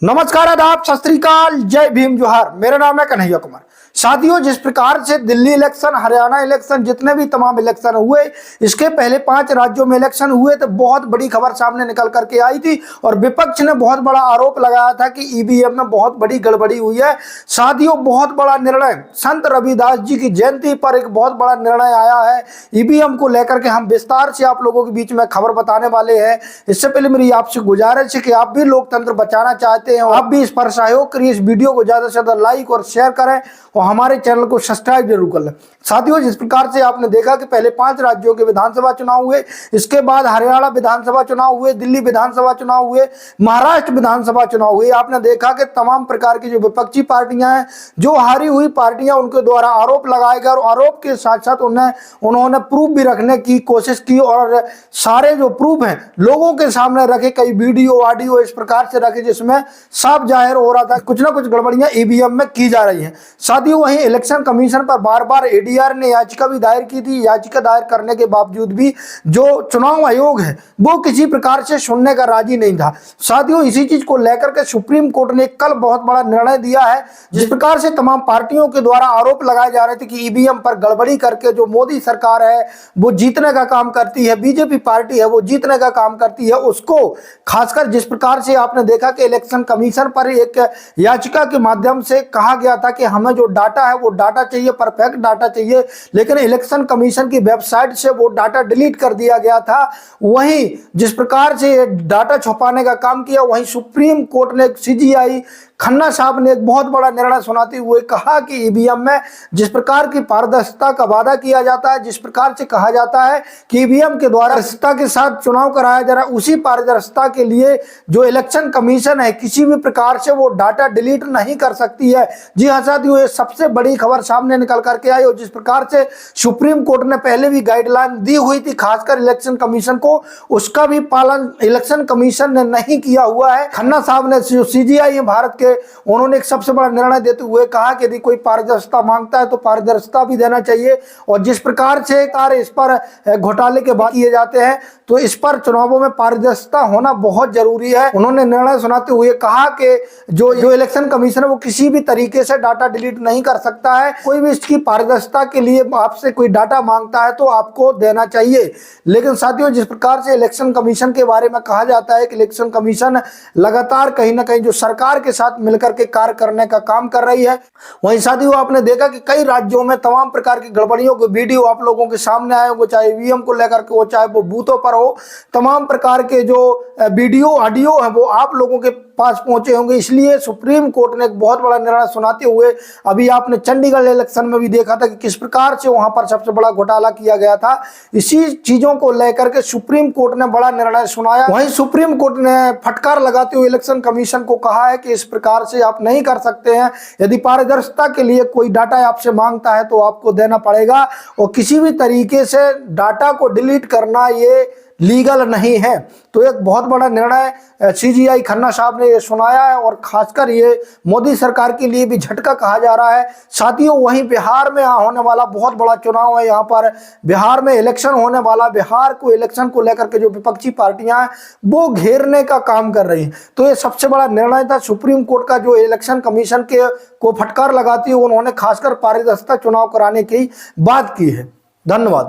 नमस्कार, आदाब, सत श्री अकाल, जय भीम, जोहार। मेरा नाम है कन्हैया कुमार। साथियों, जिस प्रकार से दिल्ली इलेक्शन, हरियाणा इलेक्शन, जितने भी तमाम इलेक्शन हुए, इसके पहले 5 राज्यों में इलेक्शन हुए तो बहुत बड़ी खबर सामने निकल करके आई थी और विपक्ष ने बहुत बड़ा आरोप लगाया था कि ईवीएम में बहुत बड़ी गड़बड़ी हुई है। साथियों, बहुत बड़ा निर्णय, संत रविदास जी की जयंती पर एक बहुत बड़ा निर्णय आया है ईवीएम को लेकर के। हम विस्तार से आप लोगों के बीच में खबर बताने वाले हैं। इससे पहले मेरी आपसे गुजारिश है कि आप भी लोकतंत्र बचाना चाहते हैं, आप भी इस पर सहयोग करिए, इस वीडियो को ज्यादा से ज्यादा लाइक और शेयर करें और हमारे चैनल को सब्सक्राइब जरूर कर लें। साथियों, जिस प्रकार से आपने देखा कि पहले 5 राज्यों के विधानसभा चुनाव हुए, इसके बाद हरियाणा विधानसभा चुनाव हुए, दिल्ली विधानसभा चुनाव हुए, महाराष्ट्र विधानसभा चुनाव हुए। आपने देखा कि तमाम प्रकार की जो विपक्षी पार्टियां हैं, जो हारी हुई पार्टियां, उनके द्वारा आरोप लगाए गए और आरोप के साथ साथ उन्होंने प्रूफ भी रखने की कोशिश की और सारे जो प्रूफ हैं लोगों के सामने रखे, कई वीडियो ऑडियो इस प्रकार से रखे जिसमें साफ जाहिर हो रहा था कुछ ना कुछ गड़बड़ियां ईवीएम में की जा रही हैं। साथियों, वहीं इलेक्शन कमीशन पर बार बार एडीआर ने याचिका भी दायर की थी। याचिका दायर करने के बावजूद भी जो चुनाव आयोग है वो किसी प्रकार से सुनने का राजी नहीं था। साथियों, इसी चीज को लेकर के सुप्रीम कोर्ट ने कल बहुत बड़ा निर्णय दिया है। जिस प्रकार से तमाम पार्टियों के द्वारा आरोप लगाए जा रहे थे कि ईवीएम पर गड़बड़ी करके जो मोदी सरकार है वो जीतने का काम करती है, बीजेपी पार्टी है वो जीतने का काम करती है, उसको खासकर जिस प्रकार से आपने देखा कि इलेक्शन कमीशन पर एक याचिका के माध्यम से कहा गया था कि हमें जो डाटा है वो डाटा चाहिए, परफेक्ट डाटा चाहिए, लेकिन इलेक्शन कमीशन की वेबसाइट से वो डाटा डिलीट कर दिया गया था। वहीं जिस प्रकार से डाटा छुपाने का काम किया, वहीं सुप्रीम कोर्ट ने सीजीआई खन्ना साहब ने एक बहुत बड़ा निर्णय सुनाते हुए कहा कि ईवीएम में जिस प्रकार की पारदर्शिता का वादा किया जाता है, जिस प्रकार से कहा जाता है कि ईवीएम के द्वारा पारदर्शिता के साथ चुनाव कराया जा रहा है, उसी पारदर्शिता के लिए जो इलेक्शन कमीशन है किसी भी प्रकार से वो डाटा डिलीट नहीं कर सकती है। जी हाँ साथियों, ये सबसे बड़ी खबर सामने निकल करके आई और जिस प्रकार से सुप्रीम कोर्ट ने पहले भी गाइडलाइन दी हुई थी खासकर इलेक्शन कमीशन को, उसका भी पालन इलेक्शन कमीशन ने नहीं किया हुआ है। खन्ना साहब ने, जो सीजीआई है भारत के, उन्होंने एक सबसे बड़ा निर्णय देते हुए कहा कि यदि कोई पारदर्शिता मांगता है तो पारदर्शिता भी देना चाहिए और जिस प्रकार से इस पर घोटाले के बाद किए जाते हैं तो इस पर चुनावों में पारदर्शिता होना बहुत जरूरी है। उन्होंने निर्णय सुनाते हुए कहा कि जो इलेक्शन कमीशन है वो किसी भी तरीके से डाटा डिलीट नहीं कर सकता है। कोई भी इसकी पारदर्शिता के लिए आपसे कोई डाटा मांगता है तो आपको देना चाहिए। लेकिन साथियों, जिस प्रकार से इलेक्शन कमीशन के बारे में कहा जाता है कि इलेक्शन कमीशन लगातार कहीं ना कहीं जो सरकार के साथ मिलकर के कार्य करने का काम कर रही है, वहीं साथियों आपने देखा कि कई राज्यों में तमाम प्रकार की गड़बड़ियों के वीडियो आप लोगों के सामने आए हो, चाहे ईवीएम को लेकर के हो, चाहे वो बूथों पर हो, तमाम प्रकार के जो वीडियो ऑडियो है वो आप लोगों के पास पहुंचे होंगे। इसलिए सुप्रीम कोर्ट ने एक बहुत बड़ा निर्णय सुनाते हुए, अभी आपने चंडीगढ़ इलेक्शन में भी देखा था कि किस प्रकार से वहां पर सबसे बड़ा घोटाला किया गया था। इसी चीजों को लेकर के सुप्रीम कोर्ट ने बड़ा निर्णय सुनाया। वहीं सुप्रीम कोर्ट ने फटकार लगाते हुए इलेक्शन कमीशन को कहा है कि इस प्रकार से आप नहीं कर सकते हैं। यदि पारदर्शिता के लिए कोई डाटा आपसे मांगता है तो आपको देना पड़ेगा और किसी भी तरीके से डाटा को डिलीट करना ये लीगल नहीं है। तो एक बहुत बड़ा निर्णय सीजीआई खन्ना साहब ने ये सुनाया है और खासकर ये मोदी सरकार के लिए भी झटका कहा जा रहा है। साथियों, वहीं बिहार में होने वाला बहुत बड़ा चुनाव है, यहाँ पर बिहार में इलेक्शन होने वाला, बिहार को इलेक्शन को लेकर के जो विपक्षी पार्टियां हैं वो घेरने का काम कर रही हैं। तो ये सबसे बड़ा निर्णय था सुप्रीम कोर्ट का, जो इलेक्शन कमीशन के को फटकार लगाती है उन्होंने खासकर पारदर्शिता चुनाव कराने की बात की है। धन्यवाद।